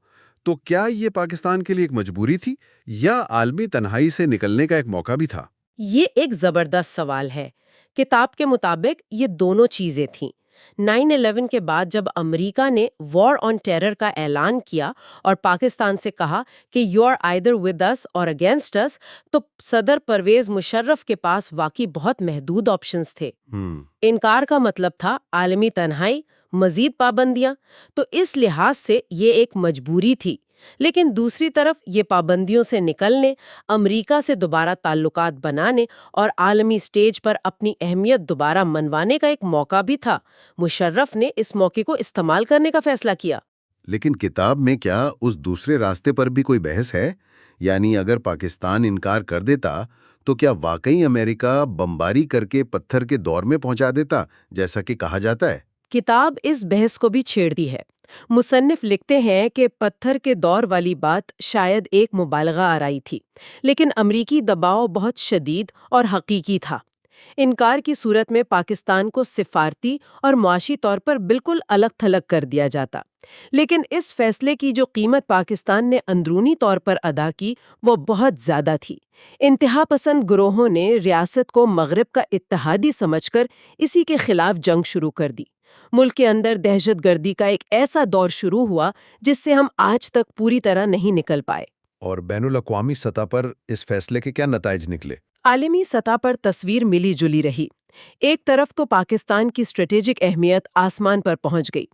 تو کیا یہ پاکستان کے لیے ایک مجبوری تھی یا عالمی تنہائی سے نکلنے کا ایک موقع بھی تھا؟ یہ ایک زبردست سوال ہے۔ کتاب کے مطابق یہ دونوں چیزیں تھیں۔ 9/11 کے بعد جب امریکہ نے وار آن ٹیرر کا اعلان کیا اور پاکستان سے کہا کہ you are either with us or against اس، تو صدر پرویز مشرف کے پاس واقعی بہت محدود آپشنز تھے۔ انکار کا مطلب تھا عالمی تنہائی، مزید پابندیاں، تو اس لحاظ سے یہ ایک مجبوری تھی۔ لیکن دوسری طرف یہ پابندیوں سے نکلنے، امریکہ سے دوبارہ تعلقات بنانے اور عالمی سٹیج پر اپنی اہمیت دوبارہ منوانے کا ایک موقع بھی تھا۔ مشرف نے اس موقع کو استعمال کرنے کا فیصلہ کیا۔ لیکن کتاب میں کیا اس دوسرے راستے پر بھی کوئی بحث ہے؟ یعنی اگر پاکستان انکار کر دیتا تو کیا واقعی امریکہ بمباری کر کے پتھر کے دور میں پہنچا دیتا جیسا کہ کہا جاتا ہے؟ کتاب اس بحث کو بھی چھیڑتی ہے۔ مصنف لکھتے ہیں کہ پتھر کے دور والی بات شاید ایک مبالغہ آرائی تھی، لیکن امریکی دباؤ بہت شدید اور حقیقی تھا۔ انکار کی صورت میں پاکستان کو سفارتی اور معاشی طور پر بالکل الگ تھلگ کر دیا جاتا، لیکن اس فیصلے کی جو قیمت پاکستان نے اندرونی طور پر ادا کی وہ بہت زیادہ تھی۔ انتہا پسند گروہوں نے ریاست کو مغرب کا اتحادی سمجھ کر اسی کے خلاف جنگ شروع کر دی۔ ملک کے اندر دہشت گردی کا ایک ایسا دور شروع ہوا جس سے ہم آج تک پوری طرح نہیں نکل پائے۔ اور بین الاقوامی سطح پر اس فیصلے کے کیا نتائج نکلے؟ عالمی سطح پر تصویر ملی جلی رہی۔ ایک طرف تو پاکستان کی اسٹریٹجک اہمیت آسمان پر پہنچ گئی۔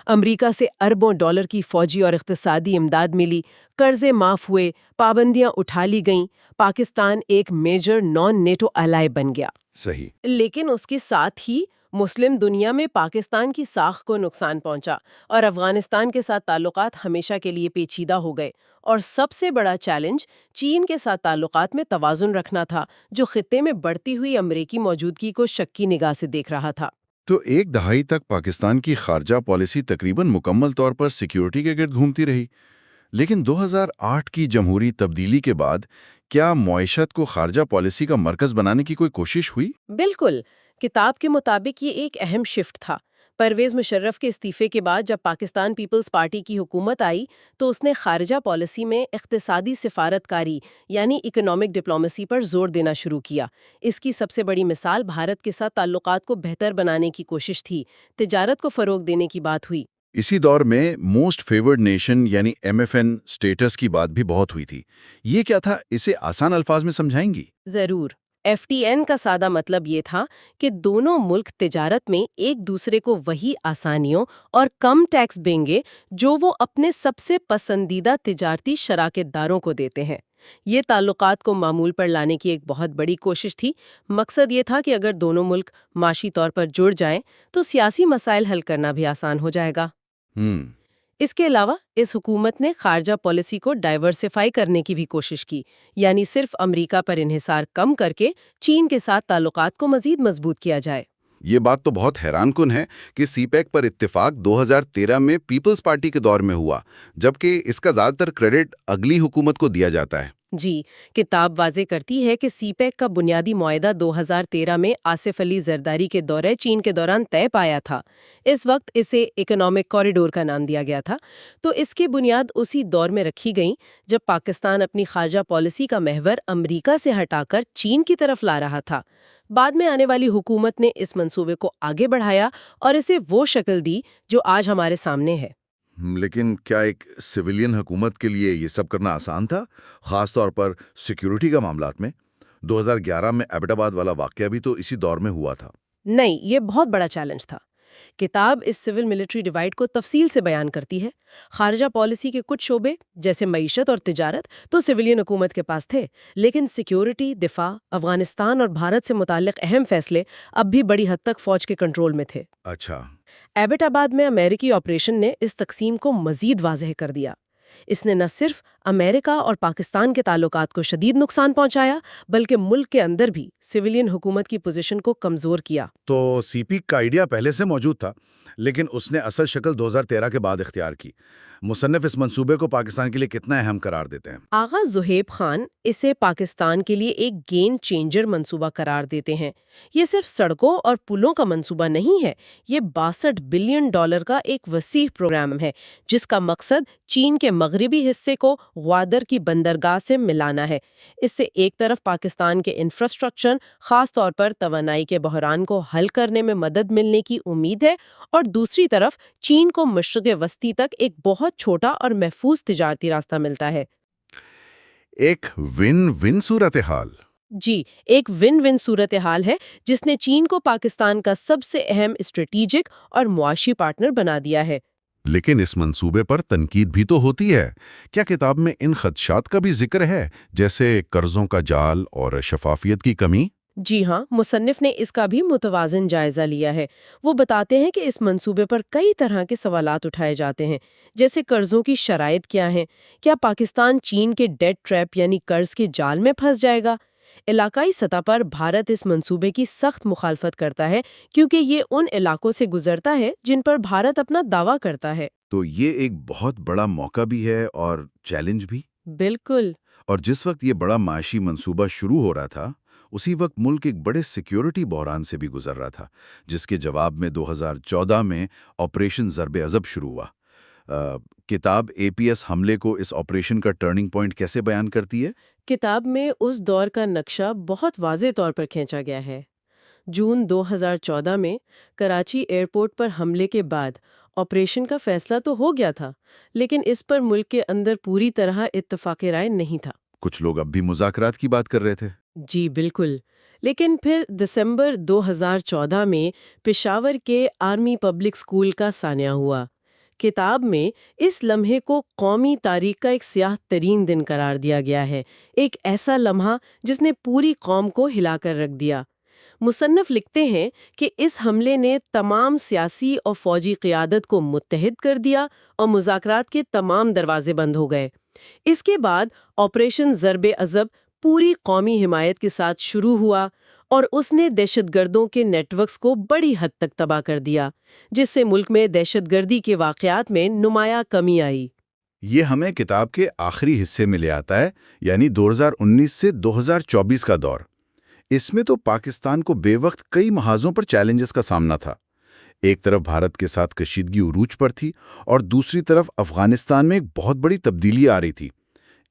امریکہ سے اربوں ڈالر کی فوجی اور اقتصادی امداد ملی، قرضے معاف ہوئے، پابندیاں اٹھا لی گئیں، پاکستان ایک میجر نان نیٹو الائے بن گیا۔ صحیح۔ لیکن اس کے ساتھ ہی مسلم دنیا میں پاکستان کی ساکھ کو نقصان پہنچا اور افغانستان کے ساتھ تعلقات ہمیشہ کے لیے پیچیدہ ہو گئے، اور سب سے بڑا چیلنج چین کے ساتھ تعلقات میں توازن رکھنا تھا، جو خطے میں بڑھتی ہوئی امریکی موجودگی کو شک کی نگاہ سے دیکھ رہا تھا۔ تو ایک دہائی تک پاکستان کی خارجہ پالیسی تقریباً مکمل طور پر سیکیورٹی کے گرد گھومتی رہی، لیکن 2008 کی جمہوری تبدیلی کے بعد کیا معیشت کو خارجہ پالیسی کا مرکز بنانے کی کوئی کوشش ہوئی؟ بالکل، کتاب کے مطابق یہ ایک اہم شفٹ تھا۔ پرویز مشرف کے استعفے کے بعد جب پاکستان پیپلز پارٹی کی حکومت آئی تو اس نے خارجہ پالیسی میں اقتصادی سفارتکاری یعنی اکنامک ڈپلومیسی پر زور دینا شروع کیا۔ اس کی سب سے بڑی مثال بھارت کے ساتھ تعلقات کو بہتر بنانے کی کوشش تھی، تجارت کو فروغ دینے کی بات ہوئی۔ اسی دور میں موسٹ فیورڈ نیشن یعنی MFN سٹیٹس کی بات بھی بہت ہوئی تھی۔ یہ کیا تھا؟ اسے آسان الفاظ میں سمجھائیں گی؟ ضرور۔ FTN کا سادہ مطلب یہ تھا کہ دونوں ملک تجارت میں ایک دوسرے کو وہی آسانیوں اور کم ٹیکس دیں گے جو وہ اپنے سب سے پسندیدہ تجارتی شراکت داروں کو دیتے ہیں۔ یہ تعلقات کو معمول پر لانے کی ایک بہت بڑی کوشش تھی۔ مقصد یہ تھا کہ اگر دونوں ملک معاشی طور پر جڑ جائیں تو سیاسی مسائل حل کرنا بھی آسان ہو جائے گا۔ اس کے علاوہ اس حکومت نے خارجہ پالیسی کو ڈائیورسفائی کرنے کی بھی کوشش کی، یعنی صرف امریکہ پر انحصار کم کر کے چین کے ساتھ تعلقات کو مزید مضبوط کیا جائے۔ یہ بات تو بہت حیران کن ہے کہ سی پیک پر اتفاق 2013 میں پیپلز پارٹی کے دور میں ہوا، جبکہ اس کا زیادہ تر کریڈٹ اگلی حکومت کو دیا جاتا ہے۔ جی، کتاب واضح کرتی ہے کہ سی پیک کا بنیادی معاہدہ 2013 میں آصف علی زرداری کے دورہ چین کے دوران طے پایا تھا۔ اس وقت اسے اکنامک کوریڈور کا نام دیا گیا تھا، تو اس کی بنیاد اسی دور میں رکھی گئی جب پاکستان اپنی خارجہ پالیسی کا محور امریکہ سے ہٹا کر چین کی طرف لا رہا تھا۔ بعد میں آنے والی حکومت نے اس منصوبے کو آگے بڑھایا اور اسے وہ شکل دی جو آج ہمارے سامنے ہے۔ لیکن کیا ایک سویلین حکومت کے لیے یہ سب کرنا آسان تھا، خاص طور پر سیکیورٹی کا معاملات میں؟ 2011 میں ایبٹ آباد والا واقعہ بھی تو اسی دور میں ہوا تھا۔ نہیں، یہ بہت بڑا چیلنج تھا۔ کتاب اس سول ملٹری ڈیوائیڈ کو تفصیل سے بیان کرتی ہے۔ خارجہ پالیسی کے کچھ شعبے جیسے معیشت اور تجارت تو سویلین حکومت کے پاس تھے، لیکن سیکیورٹی، دفاع، افغانستان اور بھارت سے متعلق اہم فیصلے اب بھی بڑی حد تک فوج کے کنٹرول میں تھے۔ اچھا۔ ایبٹ آباد میں امریکی آپریشن نے اس تقسیم کو مزید واضح کر دیا۔ اس نے نہ صرف امریکہ اور پاکستان کے تعلقات کو شدید نقصان پہنچایا بلکہ ملک کے اندر بھی سویلین حکومت کی پوزیشن کو کمزور کیا۔ تو سی پی کا آئیڈیا پہلے سے موجود تھا، لیکن اس نے اصل شکل 2013 کے بعد اختیار کی۔ مصنف اس منصوبے کو پاکستان کے لیے کتنا اہم قرار دیتے ہیں؟ آغا زہیب خان اسے پاکستان کے لیے ایک گیم چینجر منصوبہ قرار دیتے ہیں۔ یہ صرف سڑکوں اور پلوں کا منصوبہ نہیں ہے، یہ $62 بلین کا ایک وسیع پروگرام ہے جس کا مقصد چین کے مغربی حصے کو غوادر کی بندرگاہ سے ملانا ہے۔ اس سے ایک طرف پاکستان کے انفراسٹرکچر، خاص طور پر توانائی کے بحران کو حل کرنے میں مدد ملنے کی امید ہے، اور دوسری طرف چین کو مشرق وسطی تک ایک بہت چھوٹا اور محفوظ تجارتی راستہ ملتا ہے۔ ایک ون ون صورتحال۔ جی، ایک ون ون صورتحال ہے جس نے چین کو پاکستان کا سب سے اہم اسٹریٹجک اور معاشی پارٹنر بنا دیا ہے۔ لیکن اس منصوبے پر تنقید بھی تو ہوتی ہے۔ کیا کتاب میں ان خدشات کا بھی ذکر ہے، جیسے قرضوں کا جال اور شفافیت کی کمی؟ جی ہاں، مصنف نے اس کا بھی متوازن جائزہ لیا ہے۔ وہ بتاتے ہیں کہ اس منصوبے پر کئی طرح کے سوالات اٹھائے جاتے ہیں، جیسے قرضوں کی شرائط کیا ہیں، کیا پاکستان چین کے ڈیٹ ٹریپ یعنی قرض کے جال میں پھنس جائے گا؟ علاقائی سطح پر بھارت اس منصوبے کی سخت مخالفت کرتا ہے، کیونکہ یہ ان علاقوں سے گزرتا ہے جن پر بھارت اپنا دعویٰ کرتا ہے۔ تو یہ ایک بہت بڑا موقع بھی ہے اور چیلنج بھی۔ بالکل۔ اور جس وقت یہ بڑا معاشی منصوبہ شروع ہو رہا تھا، اسی وقت ملک ایک بڑے سیکیورٹی بحران سے بھی گزر رہا تھا، جس کے جواب میں 2014 میں آپریشن ضرب عضب شروع ہوا۔ کتاب APS حملے کو اس آپریشن کا ٹرننگ پوائنٹ کیسے بیان کرتی ہے؟ کتاب میں اس دور کا نقشہ بہت واضح طور پر کھینچا گیا ہے۔ جون 2014 میں کراچی ایئرپورٹ پر حملے کے بعد آپریشن کا فیصلہ تو ہو گیا تھا، لیکن اس پر ملک کے اندر پوری طرح اتفاق رائے نہیں تھا۔ کچھ لوگ اب بھی مذاکرات کی بات کر رہے تھے۔ جی بالکل، لیکن پھر دسمبر 2014 میں پشاور کے آرمی پبلک اسکول کا سانحہ ہوا۔ کتاب میں اس لمحے کو قومی تاریخ کا ایک سیاہ ترین دن قرار دیا گیا ہے، ایک ایسا لمحہ جس نے پوری قوم کو ہلا کر رکھ دیا۔ مصنف لکھتے ہیں کہ اس حملے نے تمام سیاسی اور فوجی قیادت کو متحد کر دیا اور مذاکرات کے تمام دروازے بند ہو گئے۔ اس کے بعد آپریشن ضرب عضب پوری قومی حمایت کے ساتھ شروع ہوا، اور اس نے دہشت گردوں کے نیٹ ورکس کو بڑی حد تک تباہ کر دیا، جس سے ملک میں دہشت گردی کے واقعات میں نمایاں کمی آئی۔ یہ ہمیں کتاب کے آخری حصے میں لے آتا ہے، یعنی 2019 سے 2024 کا دور۔ اس میں تو پاکستان کو بے وقت کئی محاذوں پر چیلنجز کا سامنا تھا۔ ایک طرف بھارت کے ساتھ کشیدگی عروج پر تھی، اور دوسری طرف افغانستان میں ایک بہت بڑی تبدیلی آ رہی تھی۔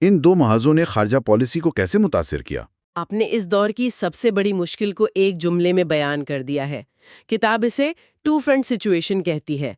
ان دو محاذوں نے خارجہ پالیسی کو کیسے متاثر کیا؟ آپ نے اس دور کی سب سے بڑی مشکل کو ایک جملے میں بیان کر دیا ہے۔ کتاب اسے ٹو فرنٹ سچویشن کہتی ہے۔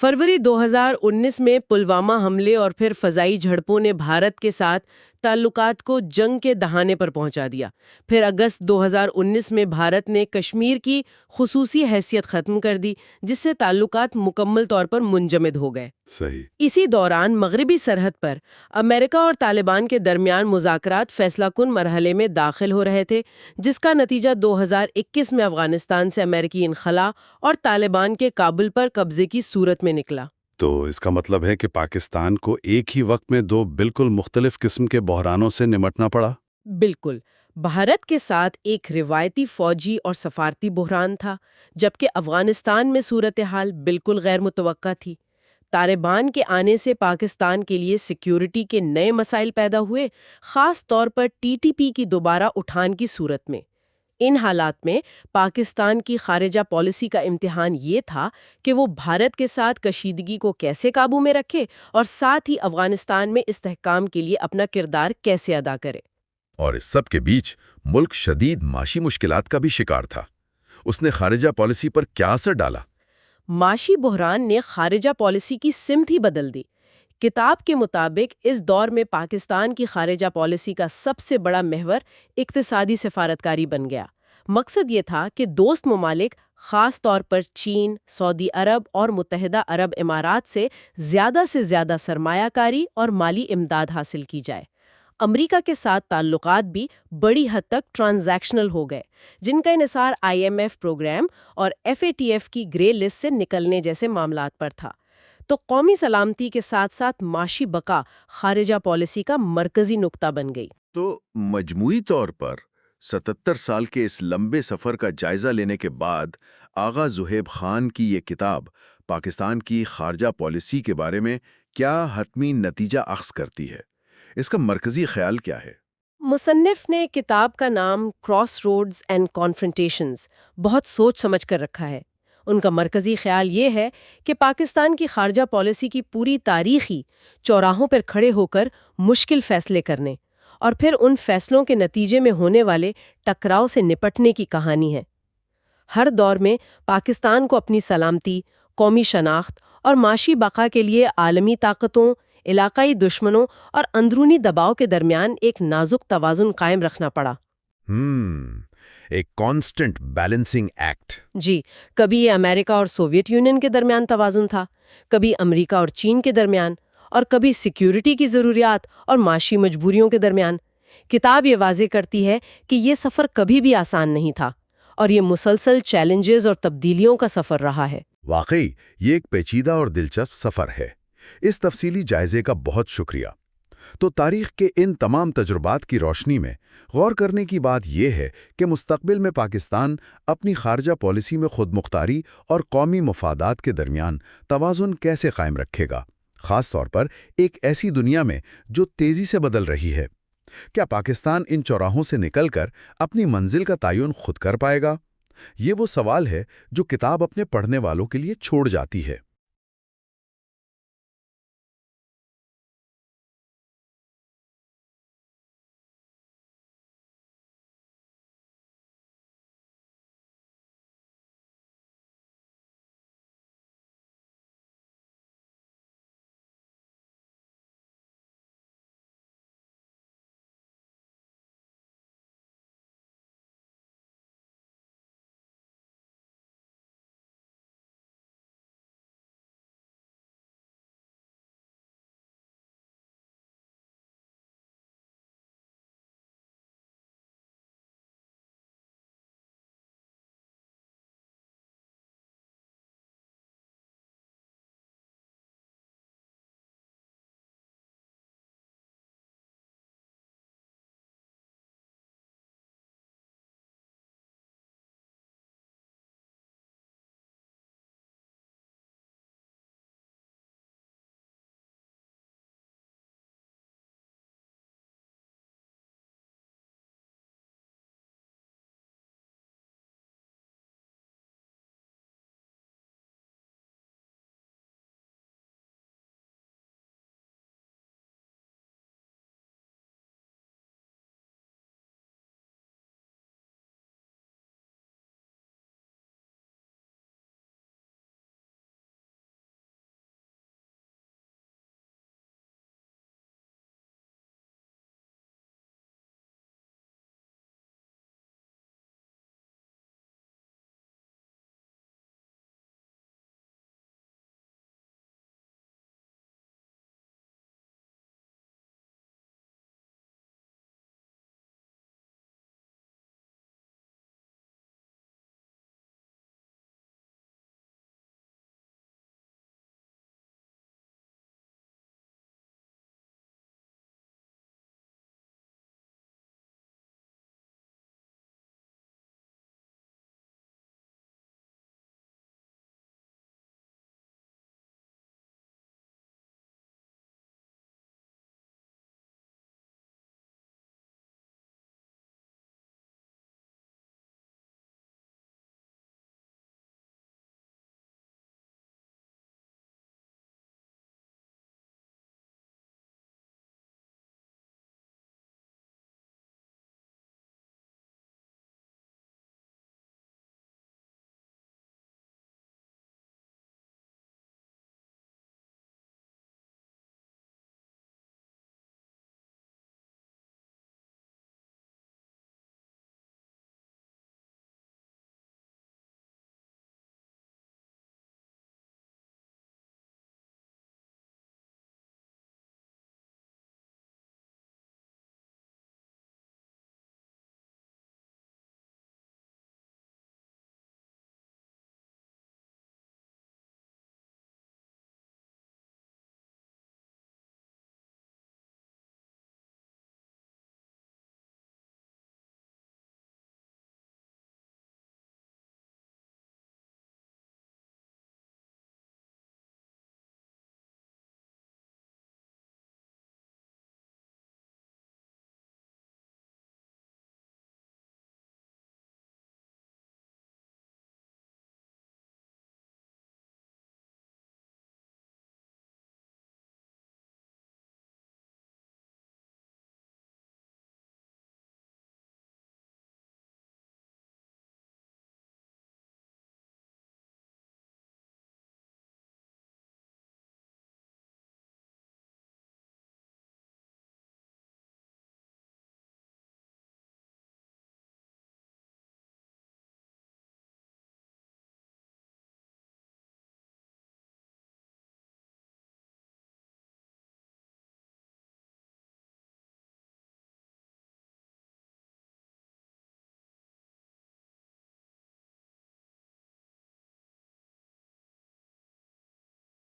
فروری 2019 میں پلوامہ حملے اور پھر فضائی جھڑپوں نے بھارت کے ساتھ تعلقات کو جنگ کے دہانے پر پہنچا دیا۔ پھر اگست 2019 میں بھارت نے کشمیر کی خصوصی حیثیت ختم کر دی، جس سے تعلقات مکمل طور پر منجمد ہو گئے۔ صحیح۔ اسی دوران مغربی سرحد پر امریکہ اور طالبان کے درمیان مذاکرات فیصلہ کن مرحلے میں داخل ہو رہے تھے، جس کا نتیجہ 2021 میں افغانستان سے امریکی انخلاء اور طالبان کے کابل پر قبضے کی صورت میں نکلا۔ تو اس کا مطلب ہے کہ پاکستان کو ایک ہی وقت میں دو بالکل مختلف قسم کے بحرانوں سے نمٹنا پڑا؟ بالکل۔ بھارت کے ساتھ ایک روایتی فوجی اور سفارتی بحران تھا، جبکہ افغانستان میں صورتحال بالکل غیر متوقع تھی۔ طالبان کے آنے سے پاکستان کے لیے سیکیورٹی کے نئے مسائل پیدا ہوئے، خاص طور پر TTP کی دوبارہ اٹھان کی صورت میں۔ ان حالات میں پاکستان کی خارجہ پالیسی کا امتحان یہ تھا کہ وہ بھارت کے ساتھ کشیدگی کو کیسے قابو میں رکھے اور ساتھ ہی افغانستان میں استحکام کے لیے اپنا کردار کیسے ادا کرے۔ اور اس سب کے بیچ ملک شدید معاشی مشکلات کا بھی شکار تھا۔ اس نے خارجہ پالیسی پر کیا اثر ڈالا؟ معاشی بحران نے خارجہ پالیسی کی سمت ہی بدل دی۔ کتاب کے مطابق اس دور میں پاکستان کی خارجہ پالیسی کا سب سے بڑا محور اقتصادی سفارتکاری بن گیا۔ مقصد یہ تھا کہ دوست ممالک، خاص طور پر چین، سعودی عرب اور متحدہ عرب امارات سے زیادہ سرمایہ کاری اور مالی امداد حاصل کی جائے۔ امریکہ کے ساتھ تعلقات بھی بڑی حد تک ٹرانزیکشنل ہو گئے، جن کا انحصار IMF پروگرام اور FATF کی گرے لسٹ سے نکلنے جیسے معاملات پر تھا۔ تو قومی سلامتی کے ساتھ ساتھ معاشی بقا خارجہ پالیسی کا مرکزی نقطہ بن گئی۔ تو مجموعی طور پر 77 سال کے اس لمبے سفر کا جائزہ لینے کے بعد آغا زہیب خان کی یہ کتاب پاکستان کی خارجہ پالیسی کے بارے میں کیا حتمی نتیجہ اخذ کرتی ہے؟ اس کا مرکزی خیال کیا ہے؟ مصنف نے کتاب کا نام کراس روڈز اینڈ کانفرنٹیشنز بہت سوچ سمجھ کر رکھا ہے۔ ان کا مرکزی خیال یہ ہے کہ پاکستان کی خارجہ پالیسی کی پوری تاریخ ہی چوراہوں پر کھڑے ہو کر مشکل فیصلے کرنے اور پھر ان فیصلوں کے نتیجے میں ہونے والے ٹکراؤ سے نپٹنے کی کہانی ہے۔ ہر دور میں پاکستان کو اپنی سلامتی، قومی شناخت اور معاشی بقا کے لیے عالمی طاقتوں، علاقائی دشمنوں اور اندرونی دباؤ کے درمیان ایک نازک توازن قائم رکھنا پڑا۔ ایک کانسٹنٹ بیلنسنگ ایکٹ۔ جی، کبھی یہ امریکہ اور سوویت یونین کے درمیان توازن تھا، کبھی امریکہ اور چین کے درمیان، اور کبھی سیکیورٹی کی ضروریات اور معاشی مجبوریوں کے درمیان۔ کتاب یہ واضح کرتی ہے کہ یہ سفر کبھی بھی آسان نہیں تھا اور یہ مسلسل چیلنجز اور تبدیلیوں کا سفر رہا ہے۔ واقعی یہ ایک پیچیدہ اور دلچسپ سفر ہے۔ اس تفصیلی جائزے کا بہت شکریہ۔ تو تاریخ کے ان تمام تجربات کی روشنی میں غور کرنے کی بات یہ ہے کہ مستقبل میں پاکستان اپنی خارجہ پالیسی میں خود مختاری اور قومی مفادات کے درمیان توازن کیسے قائم رکھے گا، خاص طور پر ایک ایسی دنیا میں جو تیزی سے بدل رہی ہے۔ کیا پاکستان ان چوراہوں سے نکل کر اپنی منزل کا تعین خود کر پائے گا؟ یہ وہ سوال ہے جو کتاب اپنے پڑھنے والوں کے لیے چھوڑ جاتی ہے۔